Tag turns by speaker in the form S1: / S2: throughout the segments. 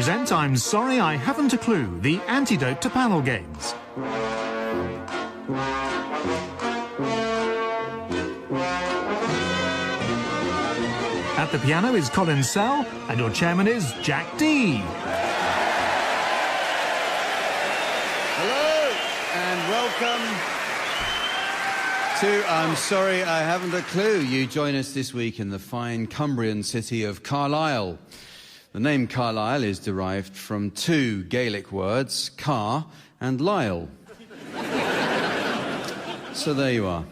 S1: present I'm Sorry I Haven't a Clue, the antidote to panel games. At the piano is Colin Sell, and your chairman is Jack Dee.
S2: Hello, and welcome to I'm Sorry I Haven't a Clue. You join us this week in the fine Cumbrian city of Carlisle. The name Carlisle is derived from two Gaelic words, car and Lyle. So there you are.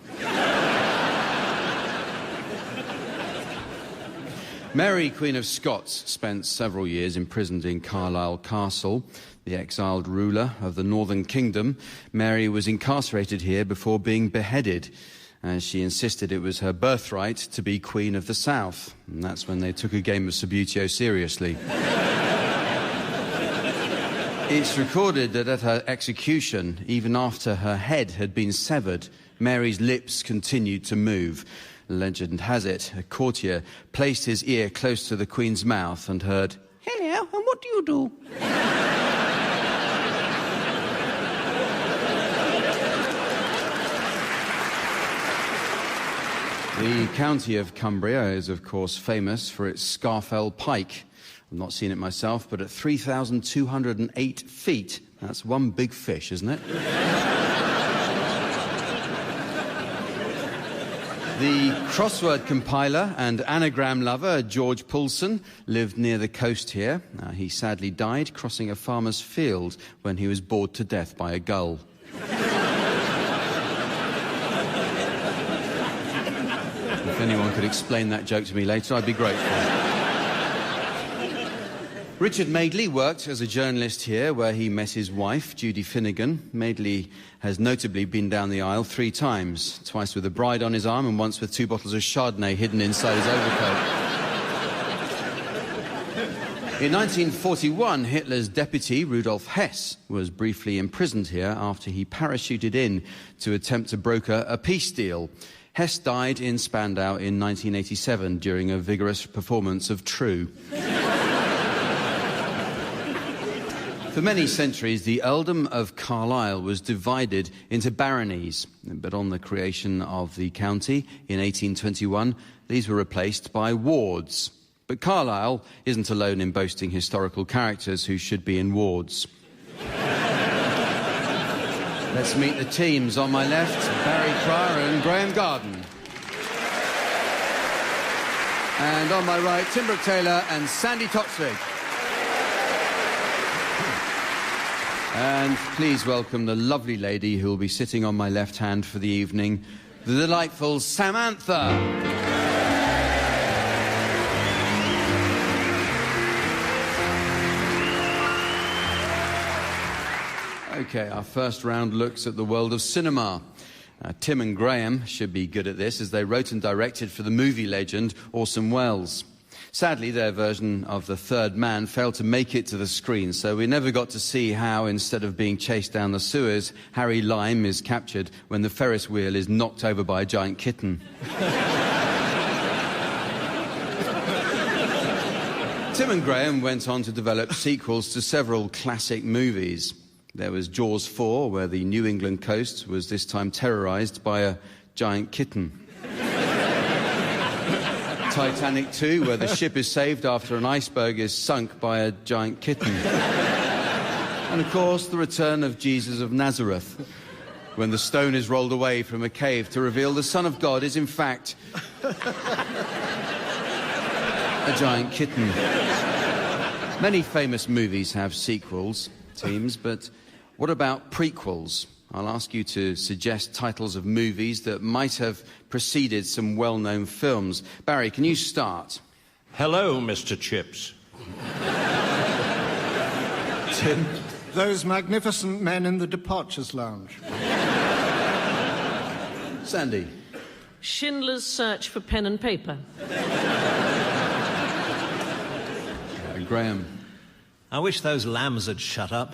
S2: Mary, Queen of Scots, spent several years imprisoned in Carlisle Castle, the exiled ruler of the Northern Kingdom. Mary was incarcerated here before being beheaded, as she insisted it was her birthright to be Queen of the South. And that's when they took a game of Subbuteo seriously. It's recorded that at her execution, even after her head had been severed, Mary's lips continued to move. Legend has it, a courtier placed his ear close to the Queen's mouth and heard, "Hello, and what do you do?" The county of Cumbria is, of course, famous for its Scafell pike. I've not seen it myself, but at 3,208 feet, that's one big fish, isn't it? The crossword compiler and anagram lover, George Poulsen, lived near the coast here. He sadly died crossing a farmer's field when he was bored to death by a gull. If anyone could explain that joke to me later, I'd be grateful. Richard Madeley worked as a journalist here, where he met his wife, Judy Finnegan. Madeley has notably been down the aisle 3 times, twice with a bride on his arm and once with 2 bottles of Chardonnay hidden inside his overcoat. In 1941, Hitler's deputy, Rudolf Hess, was briefly imprisoned here after he parachuted in to attempt to broker a peace deal. Hess died in Spandau in 1987 during a vigorous performance of True. For many centuries, the earldom of Carlisle was divided into baronies, but on the creation of the county in 1821, these were replaced by wards. But Carlisle isn't alone in boasting historical characters who should be in wards. Let's meet the teams. On my left, Barry Cryer and Graham Garden. And on my right, Tim Brooke-Taylor and Sandy Toksvig. And please welcome the lovely lady who will be sitting on my left hand for the evening, the delightful Samantha. Okay, our first round looks at the world of cinema. Tim and Graham should be good at this, as they wrote and directed for the movie legend Orson Welles. Sadly, their version of The Third Man failed to make it to the screen, so we never got to see how, instead of being chased down the sewers, Harry Lime is captured when the Ferris wheel is knocked over by a giant kitten. Tim and Graham went on to develop sequels to several classic movies. There was Jaws 4, where the New England coast was this time terrorised by a giant kitten. Titanic 2, where the ship is saved after an iceberg is sunk by a giant kitten. And, of course, the return of Jesus of Nazareth, when the stone is rolled away from a cave to reveal the Son of God is, in fact, a giant kitten. Many famous movies have sequels, teams, but what about prequels? I'll ask you to suggest titles of movies that might have preceded some well-known films. Barry, can you start?
S3: Hello, Mr. Chips.
S2: Tim?
S4: Those magnificent men in the departures lounge.
S2: Sandy?
S5: Schindler's Search for Pen and Paper.
S2: Graham?
S6: I wish those lambs had shut up.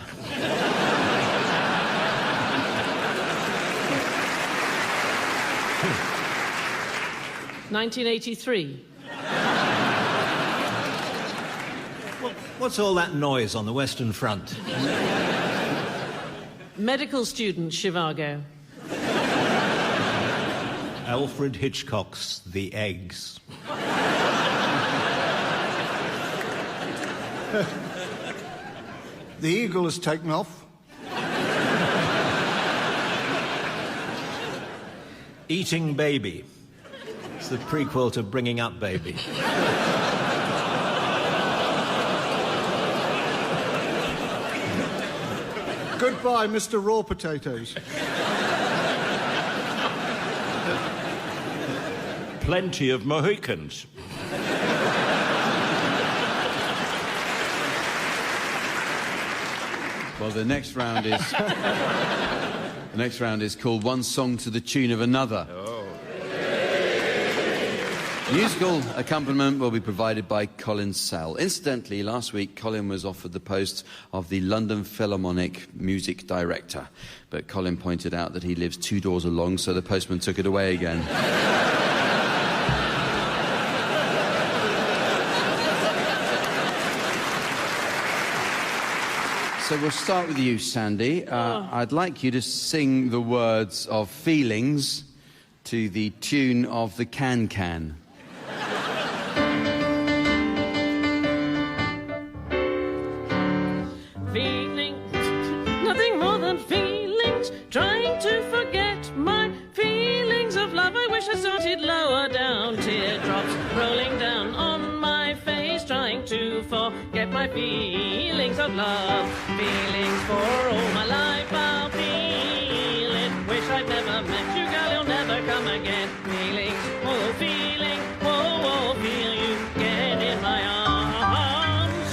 S5: 1983.
S6: Well, What's all that noise on the Western Front?
S5: Medical student, Chivago.
S6: Alfred Hitchcock's The Eggs.
S4: The eagle has taken off.
S6: Eating Baby. It's the prequel to Bringing Up Baby.
S4: Goodbye, Mr. Raw Potatoes.
S3: Plenty of Mohicans.
S2: Well, the next round is called One Song to the Tune of Another. Oh. Musical accompaniment will be provided by Colin Sell. Incidentally, last week Colin was offered the post of the London Philharmonic music director, but Colin pointed out that he lives 2 doors along, so the postman took it away again. So we'll start with you, Sandy. I'd like you to sing the words of Feelings to the tune of the Can-Can.
S5: Feelings, nothing more than feelings. Trying to forget my feelings of love. I wish I started lower down. Teardrops rolling down on my face. Trying to forget my feelings of love. Feelings for all my life I'll feel it. Wish I'd never met you, girl, you'll never come again. Feelings, oh feeling, oh feel you get in my arms.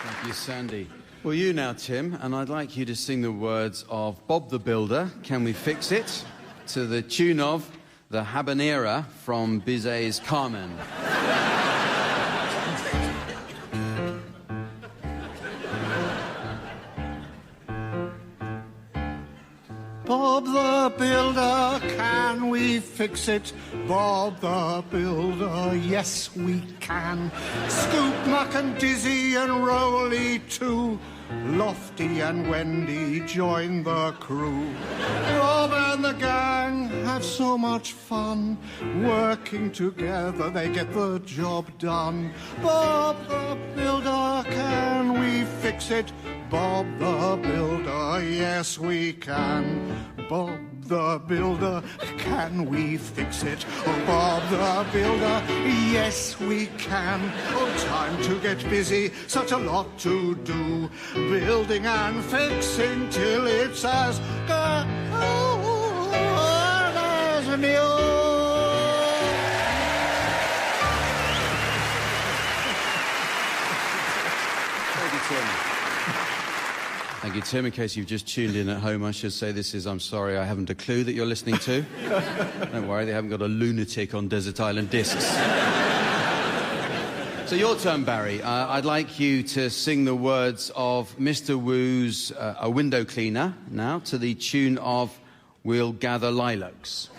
S2: Thank you, Sandy. Well, you now, Tim, and I'd like you to sing the words of Bob the Builder, Can We Fix It?, to the tune of The Habanera from Bizet's Carmen.
S4: Bob the Builder, can we fix it? Bob the Builder, yes we can. Scoop, Muck and Dizzy and Rolly too. Lofty and Wendy join the crew. Bob and the gang have so much fun. Working together they get the job done. Bob the Builder, can we fix it? Bob the Builder, yes we can. Bob the Builder, can we fix it? Oh, Bob the Builder, yes we can. Oh, time to get busy, such a lot to do. Building and fixing till it's as good as new.
S2: Thank you, Tim. Thank you, Tim. In case you've just tuned in at home, I should say this is I'm Sorry I Haven't a Clue that you're listening to. Don't worry, they haven't got a lunatic on Desert Island Discs. So your turn, Barry. I'd like you to sing the words of Mr. Woo's A Window Cleaner now to the tune of We'll Gather Lilacs.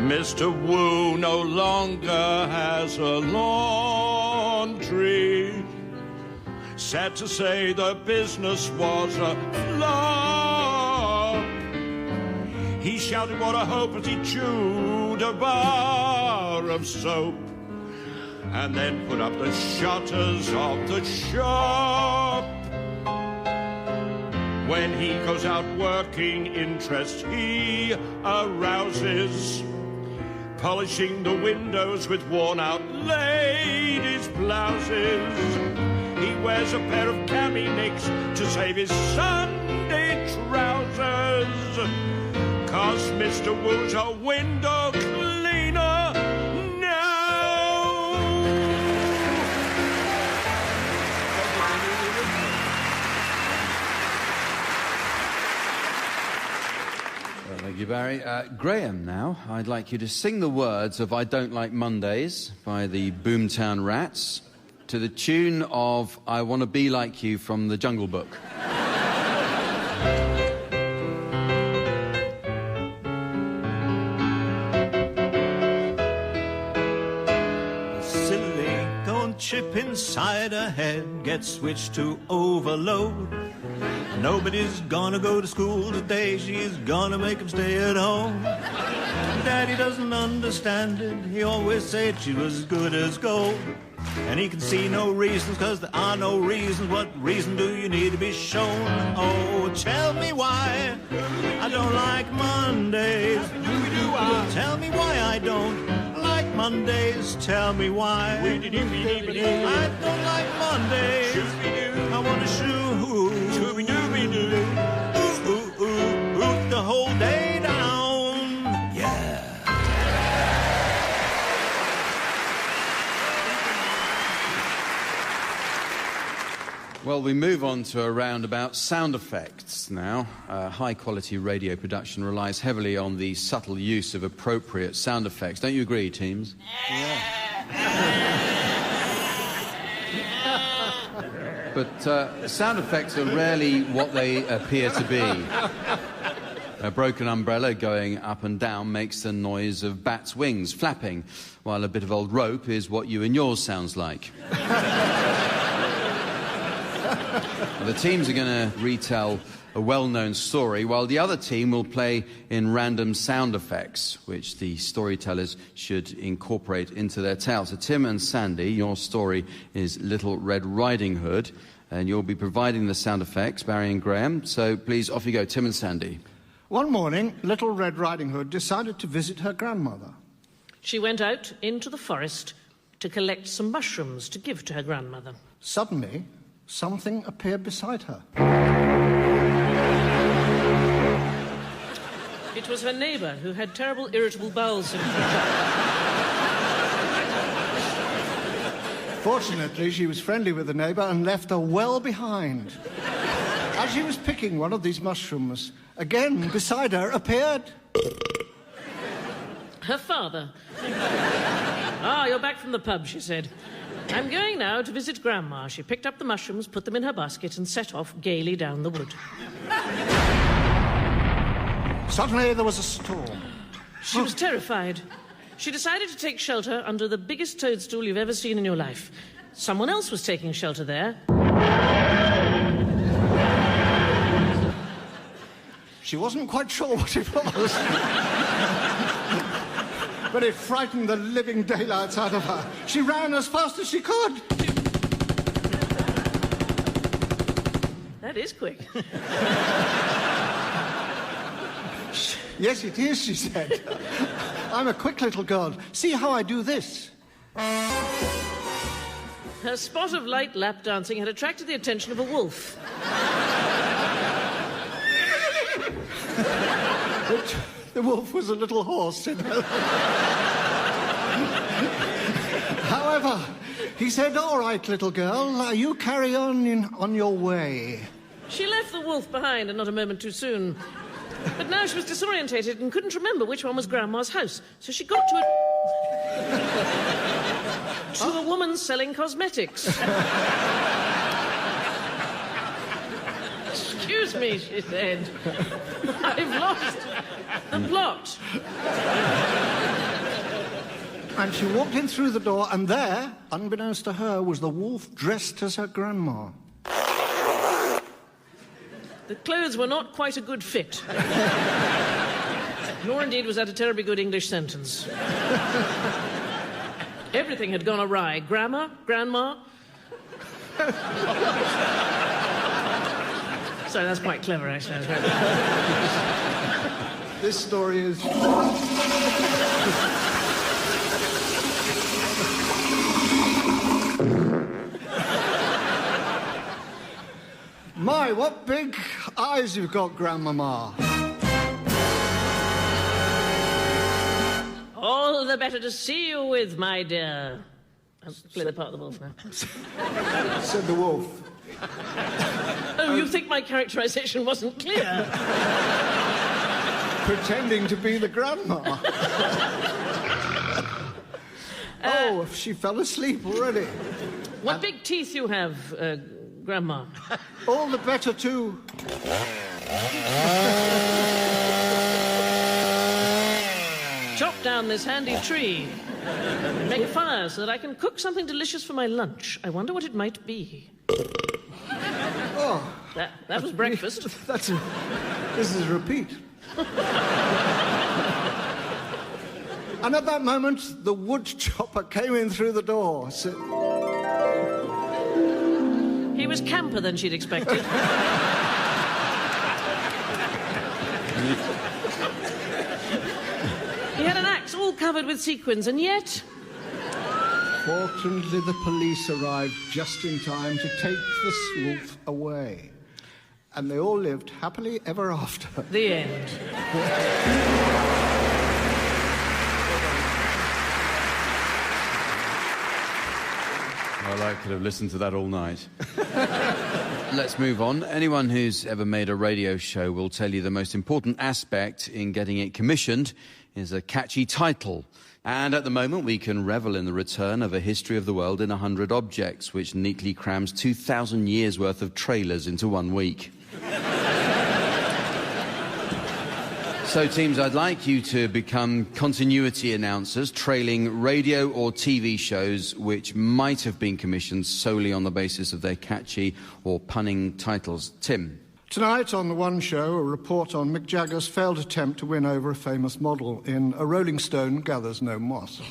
S3: Mr. Wu no longer has a laundry. Sad to say the business was a flop. He shouted what a hope as he chewed a bar of soap and then put up the shutters of the shop. When he goes out working, interest he arouses, polishing the windows with worn-out ladies' blouses. He wears a pair of cami nicks to save his Sunday trousers, 'cause Mr. Wu's a window cleaner now.
S2: Well, thank you, Barry. Graham, now, I'd like you to sing the words of I Don't Like Mondays by the Boomtown Rats to the tune of I Want to Be Like You from the Jungle Book.
S6: Chip inside her head gets switched to overload. Nobody's gonna go to school today, she's gonna make him stay at home. Daddy doesn't understand it, he always said she was as good as gold. And he can see no reasons, cause there are no reasons. What reason do you need to be shown? Oh, tell me why I don't like Mondays. Tell me why I don't like Mondays. Tell me why I don't like Mondays. I want to shoo the whole day down. Yeah.
S2: Well, we move on to a round about sound effects now. High-quality radio production relies heavily on the subtle use of appropriate sound effects. Don't you agree, teams? Yeah. But sound effects are rarely what they appear to be. A broken umbrella going up and down makes the noise of bats' wings flapping, while a bit of old rope is what you and yours sounds like. The teams are going to retell a well-known story, while the other team will play in random sound effects, which the storytellers should incorporate into their tale. So Tim and Sandy, your story is Little Red Riding Hood, and you'll be providing the sound effects, Barry and Graham. So please, off you go, Tim and Sandy.
S4: One morning, Little Red Riding Hood decided to visit her grandmother.
S5: She went out into the forest to collect some mushrooms to give to her grandmother.
S4: Suddenly, something appeared beside her.
S5: It was her neighbour, who had terrible irritable bowel syndrome.
S4: Fortunately, she was friendly with the neighbour and left her well behind. As she was picking one of these mushrooms, again beside her appeared...
S5: her father. "Ah, you're back from the pub," she said. "I'm going now to visit Grandma." She picked up the mushrooms, put them in her basket, and set off gaily down the wood.
S4: Suddenly, there was a storm.
S5: She was terrified. She decided to take shelter under the biggest toadstool you've ever seen in your life. Someone else was taking shelter there.
S4: She wasn't quite sure what it was. But it frightened the living daylights out of her. She ran as fast as she could.
S5: That is quick.
S4: Yes, it is, she said. I'm a quick little girl. See how I do this.
S5: Her spot of light lap dancing had attracted the attention of a wolf.
S4: The wolf was a little horse, you know. However, he said, "All right, little girl, you carry on your way."
S5: She left the wolf behind, and not a moment too soon. But now she was disorientated and couldn't remember which one was Grandma's house. So she got to a woman selling cosmetics. "Excuse me," she said. "I've lost the plot."
S4: And she walked in through the door, and there, unbeknownst to her, was the wolf dressed as her grandma.
S5: The clothes were not quite a good fit. Nor indeed was that a terribly good English sentence. Everything had gone awry. Grandma. Sorry, that's quite clever, actually.
S4: This story is... My, what big eyes you've got, Grandmama.
S5: All the better to see you with, my dear. I'll play the part of the wolf now.
S4: Said the wolf.
S5: Oh, you think my characterization wasn't clear?
S4: Pretending to be the grandma. Oh, she fell asleep already.
S5: What big teeth you have, Grandma.
S4: All the better to
S5: Chop down this handy tree. Make a fire so that I can cook something delicious for my lunch. I wonder what it might be.
S4: Oh.
S5: That was breakfast.
S4: This is a repeat. And at that moment, the wood chopper came in through the door.
S5: He was camper than she'd expected. He had an axe all covered with sequins, and yet...
S4: Fortunately, the police arrived just in time to take the wolf away. And they all lived happily ever after.
S5: The end.
S2: Well, I could have listened to that all night. Let's move on. Anyone who's ever made a radio show will tell you the most important aspect in getting it commissioned is a catchy title. And at the moment, we can revel in the return of A History of the World in 100 Objects, which neatly crams 2,000 years' worth of trailers into 1 week. So, teams, I'd like you to become continuity announcers, trailing radio or TV shows which might have been commissioned solely on the basis of their catchy or punning titles. Tim.
S4: Tonight on The One Show, a report on Mick Jagger's failed attempt to win over a famous model in A Rolling Stone Gathers No Moss.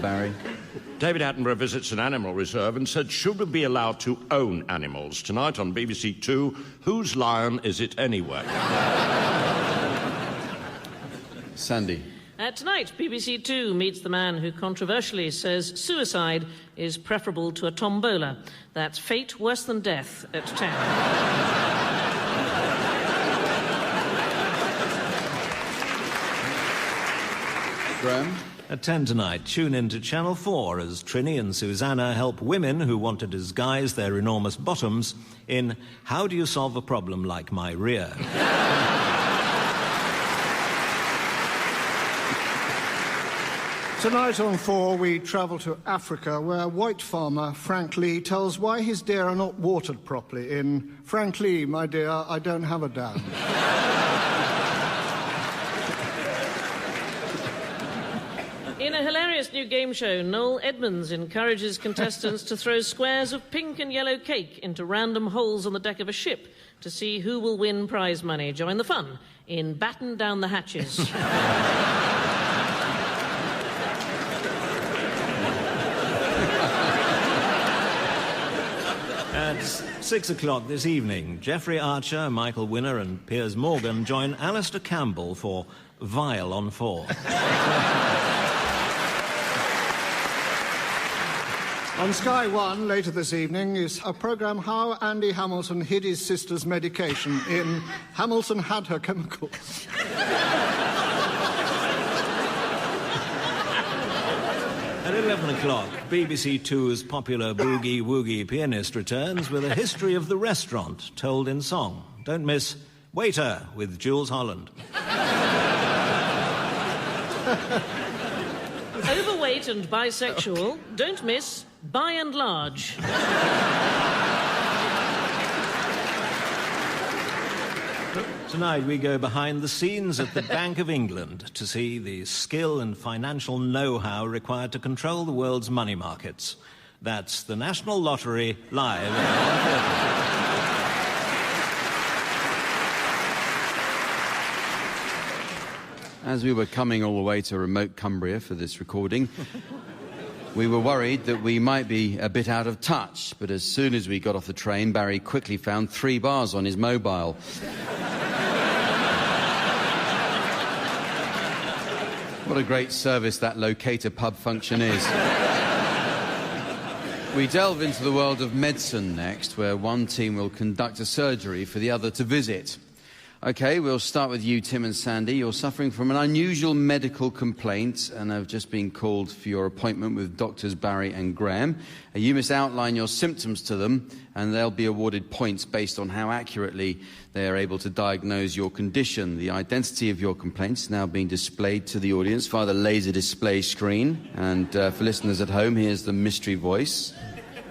S2: Barry.
S3: David Attenborough visits an animal reserve and said, should we be allowed to own animals? Tonight on BBC Two, whose lion is it anyway?
S2: Sandy.
S5: Tonight, BBC Two meets the man who controversially says suicide is preferable to a tombola. That's fate worse than death at 10.
S2: Graham.
S6: At 10 tonight, tune in to Channel 4 as Trini and Susanna help women who want to disguise their enormous bottoms in How Do You Solve a Problem Like My Rear?
S4: Tonight on 4, we travel to Africa, where white farmer Frank Lee tells why his deer are not watered properly in Frank Lee, my dear, I don't have a dam.
S5: In a hilarious new game show, Noel Edmonds encourages contestants to throw squares of pink and yellow cake into random holes on the deck of a ship to see who will win prize money. Join the fun in Batten Down the Hatches.
S6: At 6 o'clock this evening, Jeffrey Archer, Michael Winner and Piers Morgan join Alistair Campbell for Vile on 4.
S4: On Sky One, later this evening, is a programme How Andy Hamilton Hid His Sister's Medication in Hamilton Had Her Chemicals.
S6: At 11 o'clock, BBC Two's popular boogie-woogie pianist returns with a history of the restaurant told in song. Don't miss Waiter with Jules Holland.
S5: Overweight and bisexual, don't miss By and Large.
S6: Tonight we go behind the scenes at the Bank of England to see the skill and financial know-how required to control the world's money markets. That's the National Lottery live at 1:30.
S2: As we were coming all the way to remote Cumbria for this recording, we were worried that we might be a bit out of touch, but as soon as we got off the train, Barry quickly found 3 bars on his mobile. What a great service that locator pub function is. We delve into the world of medicine next, where one team will conduct a surgery for the other to visit. OK, we'll start with you, Tim and Sandy. You're suffering from an unusual medical complaint and have just been called for your appointment with Doctors Barry and Graham. You must outline your symptoms to them, and they'll be awarded points based on how accurately they are able to diagnose your condition. The identity of your complaint is now being displayed to the audience via the laser display screen. And for listeners at home, here's the mystery voice.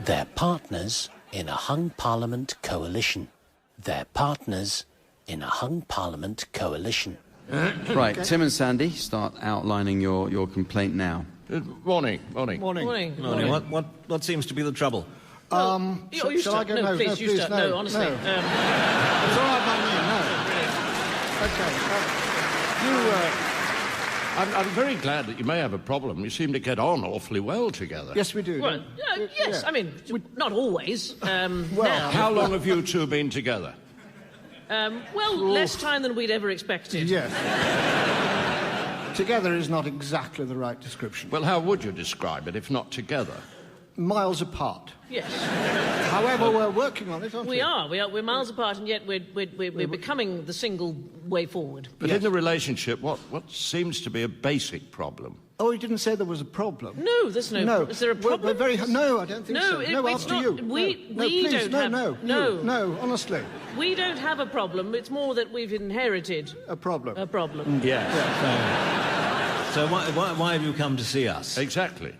S7: Their partners in a hung parliament coalition. They're partners in a hung parliament coalition.
S2: Right, Tim and Sandy, start outlining your complaint now.
S3: Morning.
S5: Morning.
S6: What seems to be the trouble?
S5: You
S4: shall I
S5: start.
S4: go?
S5: No,
S4: No,
S5: please,
S4: no,
S5: you
S4: please,
S5: start.
S4: no,
S5: No, honestly.
S4: no. It's all right by me, no. Okay.
S3: I'm very glad that you may have a problem. You seem to get on awfully well together.
S4: Yes, we do.
S5: Well, yes,
S4: Yeah.
S5: I mean, not always. Now.
S3: How long have you two been together?
S5: Well, less time than we'd ever expected.
S4: Yes. Together is not exactly the right description.
S3: Well, how would you describe it if not together?
S4: Miles apart.
S5: Yes.
S4: However, we're working on it, aren't we?
S5: We are. We're miles apart, and yet we're becoming the single way forward.
S3: But in the relationship, what seems to be a basic problem?
S4: Oh, you didn't say there was a problem.
S5: No, there's no.
S4: No.
S5: Is there a problem?
S4: We're very... No, I don't think so.
S5: No, it's
S4: after
S5: not.
S4: you.
S5: We
S4: please,
S5: don't have...
S4: No, honestly.
S5: We don't have a problem. It's more that we've inherited
S4: A problem.
S5: a problem.
S3: Yes.
S6: So why have you come to see us?
S3: Exactly.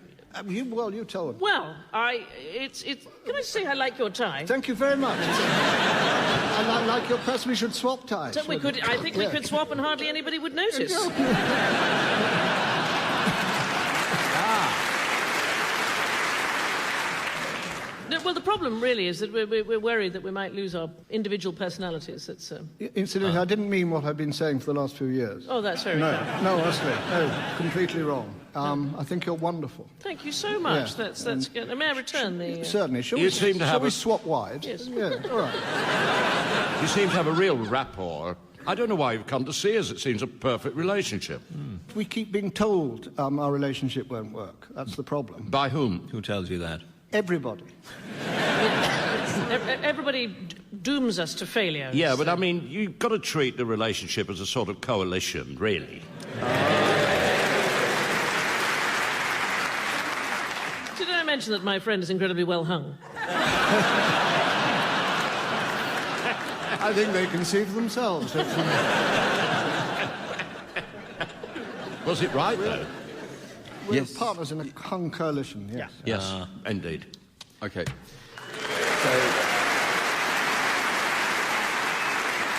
S4: You tell them.
S5: Well, can I say I like your tie?
S4: Thank you very much. I like your person. We should swap ties.
S5: So we could. I think we could swap, and hardly anybody would notice. No, well, the problem really is that we're worried that we might lose our individual personalities. That's.
S4: Incidentally, I didn't mean what I've been saying for the last few years.
S5: Oh, that's very kind.
S4: No, honestly, no, completely wrong. I think you're wonderful.
S5: Thank you so much.
S4: Yeah,
S5: That's good. May I return the?
S4: Certainly. Shall
S3: You seem to have
S4: we
S3: a-
S4: swap wives?
S5: Yes.
S4: Yeah. All right.
S3: You seem to have a real rapport. I don't know why you've come to see us. It seems a perfect relationship.
S4: We keep being told our relationship won't work. That's the problem.
S3: By whom?
S6: Who tells you that?
S4: Everybody.
S5: Everybody dooms us to failure.
S3: Yeah, but I mean, you've got to treat the relationship as a sort of coalition, really.
S5: Did I mention that my friend is incredibly well hung?
S4: I think they can see for themselves.
S3: Was it right, though?
S4: We're
S2: Yes.
S4: partners in a hung coalition, yes.
S3: Yes, indeed.
S2: Okay. So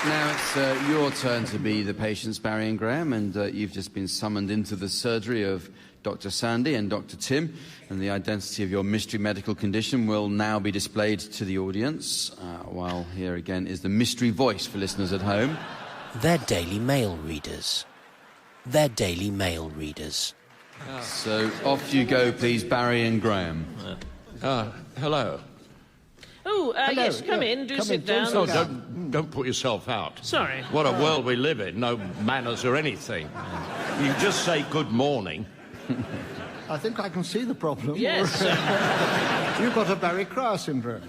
S2: now it's your turn to be the patients, Barry and Graham, and you've just been summoned into the surgery of Dr. Sandy and Dr. Tim, and the identity of your mystery medical condition will now be displayed to the audience, while here again is the mystery voice for listeners at home.
S7: They're Daily Mail readers. They're Daily Mail readers.
S2: So off you go, please, Barry and Graham.
S3: Hello.
S5: Oh, yes, come in. Do sit down.
S3: Oh, don't put yourself out.
S5: Sorry.
S3: What a world we live in. No manners or anything. You just say good morning.
S4: I think I can see the problem.
S5: Yes.
S4: You've got a Barry Cryer syndrome.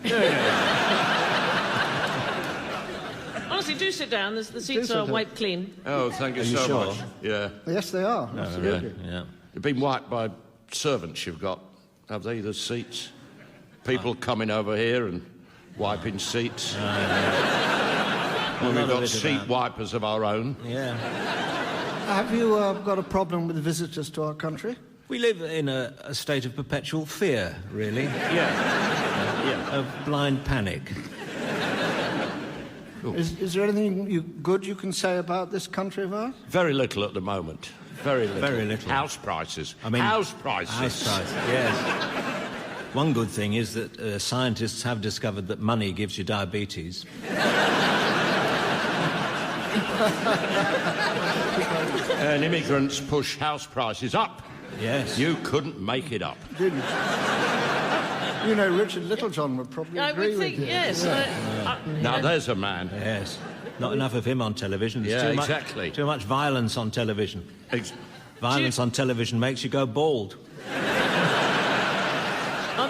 S5: Honestly, do sit down. The seats
S4: sit
S5: are
S4: down.
S5: wiped clean.
S3: Oh, thank you
S6: you
S3: so
S6: sure?
S3: much. Yeah.
S4: Yes, they are. Absolutely.
S6: Yeah.
S3: You've been wiped by servants you've got, have they, the seats? People coming over here and wiping seats. Well, we've got seat wipers of our own.
S6: Yeah.
S4: Have you got a problem with visitors to our country?
S6: We live in a state of perpetual fear, really.
S3: Yeah.
S6: Of blind panic.
S4: Is there anything good you can say about this country of ours?
S3: Very little at the moment. Very little.
S6: Very little.
S3: House prices.
S6: I mean,
S3: house prices.
S6: House prices, yes. One good thing is that scientists have discovered that money gives you diabetes.
S3: And immigrants push house prices up.
S6: Yes.
S3: You couldn't make it up.
S4: Didn't. You know, Richard Littlejohn would probably
S5: I
S4: agree
S5: would think,
S4: with you.
S5: yes.
S3: Now there's a man.
S6: Yes. Not enough of him on television. There's
S3: Yeah,
S6: too
S3: exactly.
S6: Too much violence on television. Violence on television makes you go bald.
S5: Are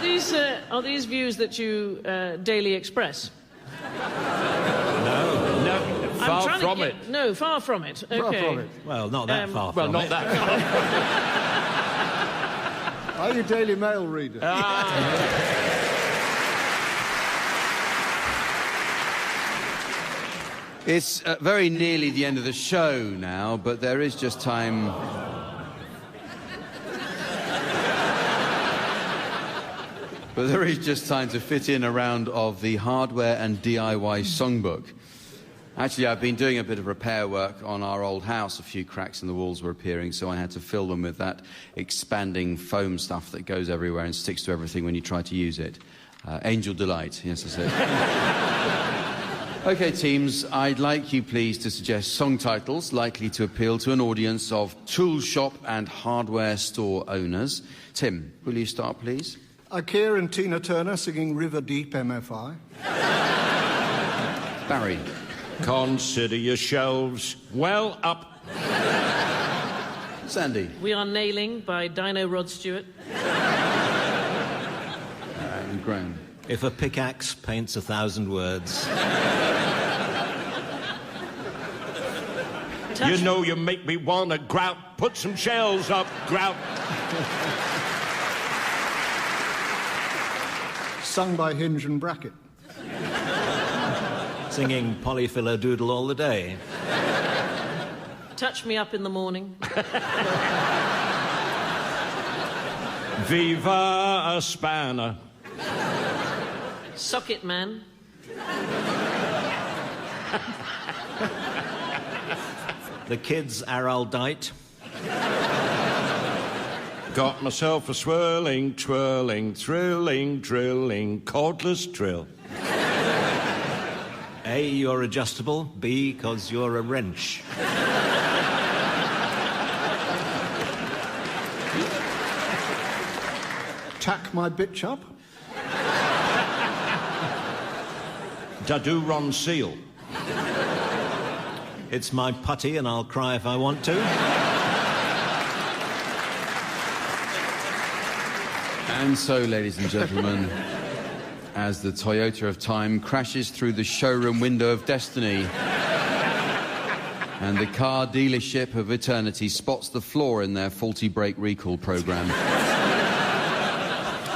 S5: these views that you daily express?
S3: No, far from it.
S5: No, far from it. Okay.
S4: Far from it.
S6: Well, not that far
S3: Well,
S6: from
S3: not
S6: it.
S3: that far.
S4: Are you Daily Mail readers?
S2: It's very nearly the end of the show now, but there is just time... But there is just time to fit in a round of the hardware and DIY songbook. Actually, I've been doing a bit of repair work on our old house. A few cracks in the walls were appearing, so I had to fill them with that expanding foam stuff that goes everywhere and sticks to everything when you try to use it. Angel Delight, yes, that's it. OK, teams, I'd like you, please, to suggest song titles likely to appeal to an audience of tool shop and hardware store owners. Tim, will you start, please?
S4: Ikea and Tina Turner singing River Deep MFI.
S2: Barry.
S3: Consider your shelves well up.
S2: Sandy.
S5: We Are Nailing by Dino Rod Stewart.
S2: And Graham.
S6: If a pickaxe paints 1,000 words.
S3: You know you make me want to grout. Put some shelves up, grout.
S4: Sung by Hinge and Bracket.
S6: Singing Polyfiller Doodle all the day.
S5: Touch Me Up in the Morning.
S3: Viva a spanner.
S5: Socket Man.
S6: The Kids Araldite.
S3: Got myself a swirling, twirling, thrilling, drilling, cordless drill.
S6: A, you're adjustable. B, 'cause you're a wrench.
S4: Tack my bitch up.
S3: Dadu Ron Seal.
S6: It's my putty and I'll cry if I want to.
S2: And so, ladies and gentlemen, as the Toyota of time crashes through the showroom window of destiny and the car dealership of eternity spots the flaw in their faulty brake recall program,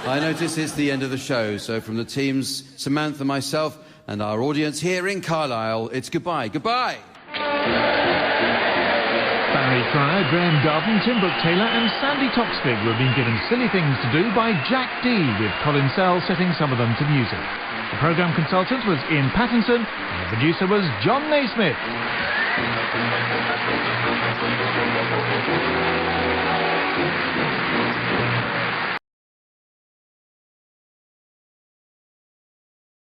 S2: I notice it's the end of the show, so from the teams, Samantha, myself, and our audience here in Carlisle, it's goodbye. Goodbye!
S1: Barry Cryer, Graham Garden, Tim Brooke-Taylor and Sandy Toksvig were being given silly things to do by Jack Dee, with Colin Sell setting some of them to music. The programme consultant was Ian Pattinson and the producer was John Naismith.